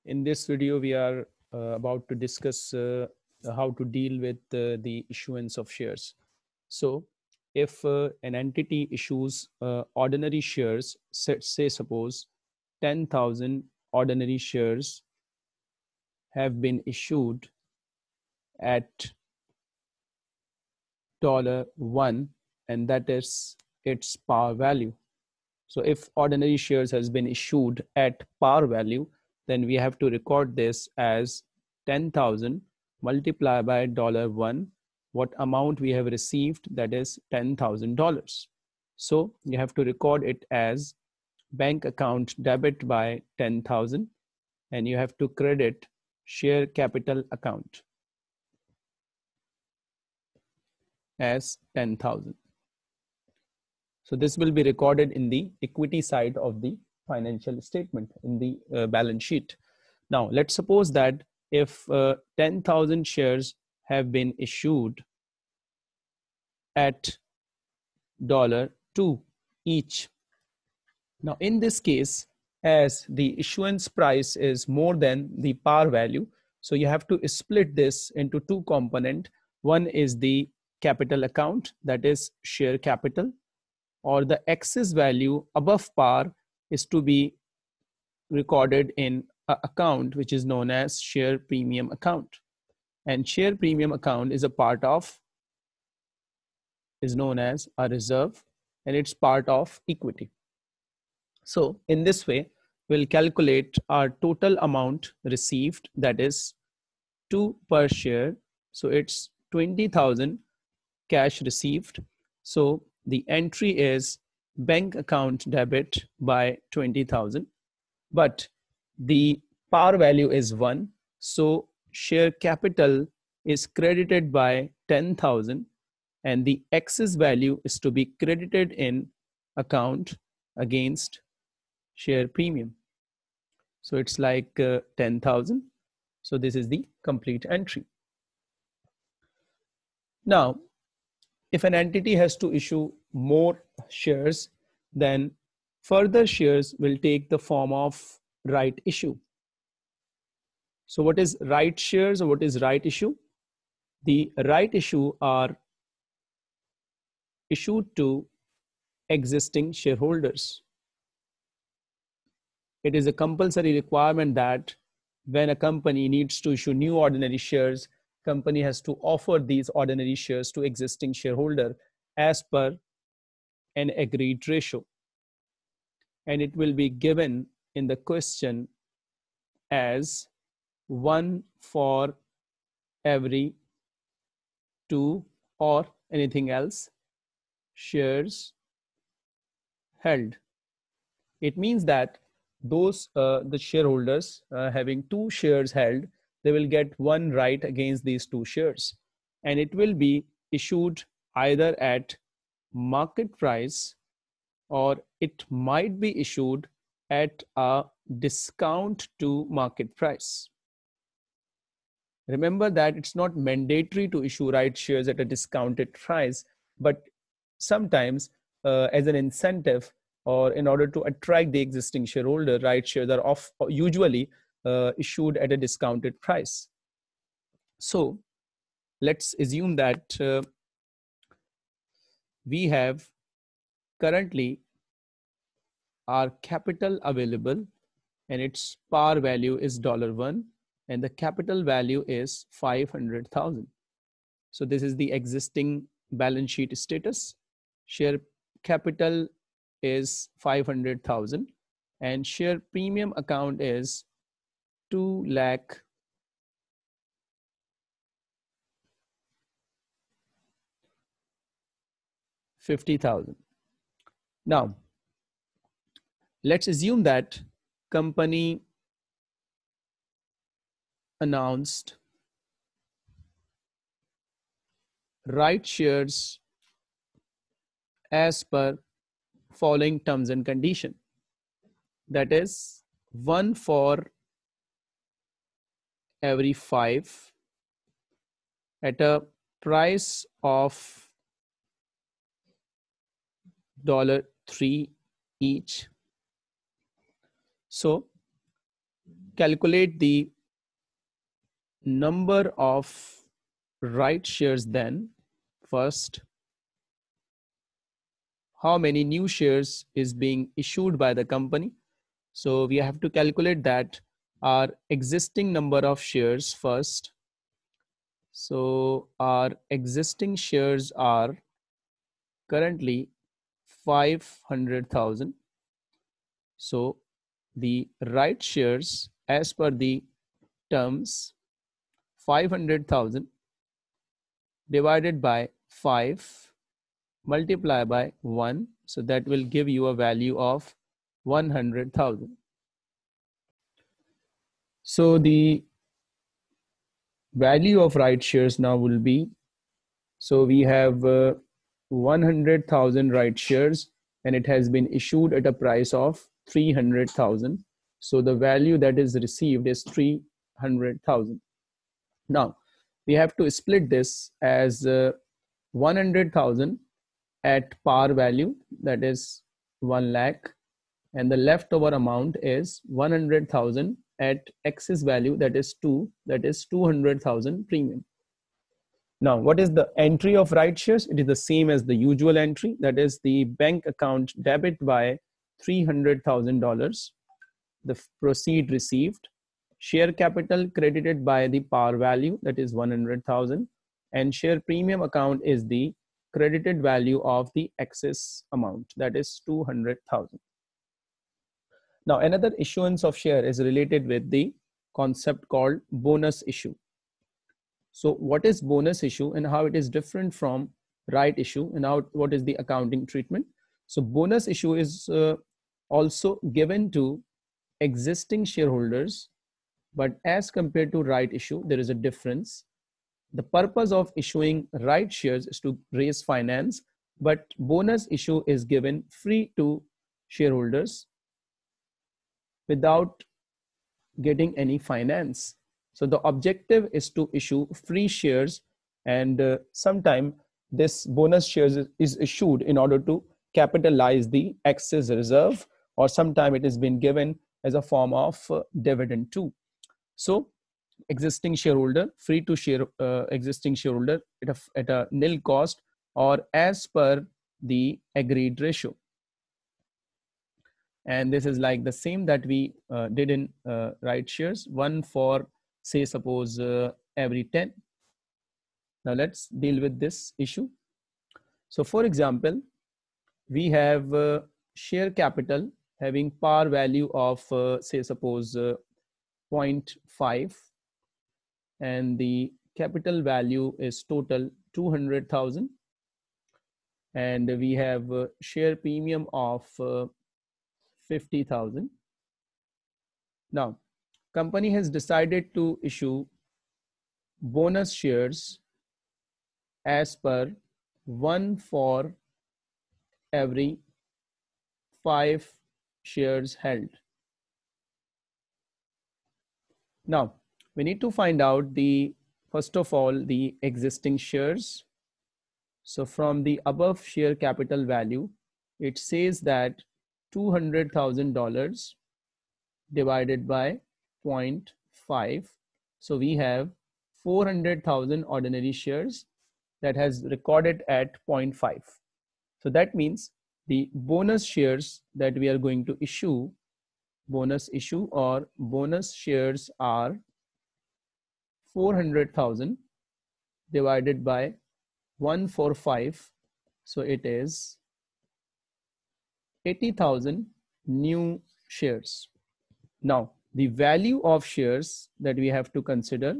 In this video, we are about to discuss how to deal with the issuance of shares. So, if an entity issues ordinary shares, say suppose 10,000 ordinary shares have been issued at $1, and that is its par value. So if ordinary shares has been issued at par value, then we have to record this as 10,000 multiplied by $1. What amount we have received, that is $10,000. So you have to record it as bank account debit by 10,000, and you have to credit share capital account as 10,000. So this will be recorded in the equity side of the financial statement in the balance sheet. Now, let's suppose that if 10,000 shares have been issued at $2 each. Now, in this case, as the issuance price is more than the par value, so you have to split this into two components. One is the capital account, that is share capital, or the excess value above par is to be recorded in an account which is known as share premium account. And share premium account is a part of, is known as a reserve, and it's part of equity. So in this way, we'll calculate our total amount received, that is 2 per share. So it's 20,000 cash received. So the entry is bank account debit by 20,000, but the par value is 1. So share capital is credited by 10,000, and the excess value is to be credited in account against share premium. So it's like 10,000. So this is the complete entry. Now, if an entity has to issue more shares, then further shares will take the form of right issue. So what is right shares or what is right issue? The right issue are issued to existing shareholders. It is a compulsory requirement that when a company needs to issue new ordinary shares, company has to offer these ordinary shares to existing shareholder as per an agreed ratio. And it will be given in the question as 1 for every 2 or anything else shares held. It means that those the shareholders having 2 shares held, they will get 1 right against these 2 shares, and it will be issued either at market price or it might be issued at a discount to market price. Remember that it's not mandatory to issue right shares at a discounted price, but sometimes as an incentive or in order to attract the existing shareholder, right shares are usually issued at a discounted price. So let's assume that we have currently our capital available and its par value is $1 and the capital value is 500,000. So this is the existing balance sheet status. Share capital is 500,000 and share premium account is 2,50,000. Now, let's assume that company announced right shares as per following terms and condition. That is 1 for every 5 at a price of $3 each. So calculate the number of right shares, then first, how many new shares is being issued by the company. So we have to calculate that our existing number of shares first. So our existing shares are currently 500,000. So the right shares as per the terms, 500,000 divided by 5 multiply by 1. So that will give you a value of 100,000. So the value of right shares now will be, so we have 100,000 right shares and it has been issued at a price of 300,000. So the value that is received is 300,000. Now we have to split this as 100,000 at par value, that is 1 lakh, and the leftover amount is 100,000 at excess value, that is 200,000 premium. Now, what is the entry of right shares? It is the same as the usual entry, that is the bank account debit by $300,000, the proceed received, share capital credited by the par value, that is 100,000, and share premium account is the credited value of the excess amount, that is 200,000. Now, another issuance of share is related with the concept called bonus issue. So what is bonus issue and how it is different from right issue, and what is the accounting treatment? So bonus issue is also given to existing shareholders, but as compared to right issue, there is a difference. The purpose of issuing right shares is to raise finance, but bonus issue is given free to shareholders without getting any finance. So the objective is to issue free shares, and sometime this bonus shares is issued in order to capitalize the excess reserve, or sometime it has been given as a form of dividend too. So existing shareholder, free to share existing shareholder at a nil cost or as per the agreed ratio. And this is like the same that we did in right shares, one for, say, suppose every 10. Now let's deal with this issue. So for example, we have share capital having par value of say suppose 0.5, and the capital value is total 200,000, and we have share premium of 50,000. Now, company has decided to issue bonus shares as per 1 for every 5 shares held. Now, we need to find out the, first of all, the existing shares. So from the above share capital value, it says that $200,000 divided by 0.5. So we have 400,000 ordinary shares that has recorded at 0.5. So that means the bonus shares that we are going to issue, bonus issue or bonus shares are 400,000 divided by 145. So it is 80,000 new shares. Now, the value of shares that we have to consider,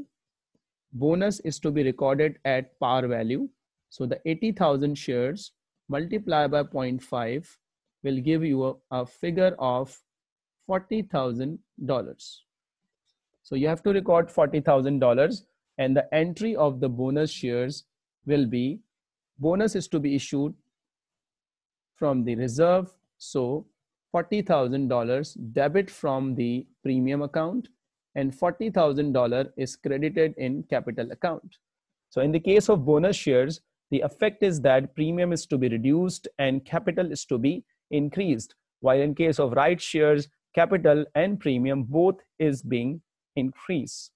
bonus is to be recorded at par value. So the 80,000 shares multiplied by 0.5 will give you a figure of $40,000. So you have to record $40,000, and the entry of the bonus shares will be, bonus is to be issued from the reserve. So $40,000 debit from the premium account and $40,000 is credited in capital account. So in the case of bonus shares, the effect is that premium is to be reduced and capital is to be increased. While in case of right shares, capital and premium both is being increased.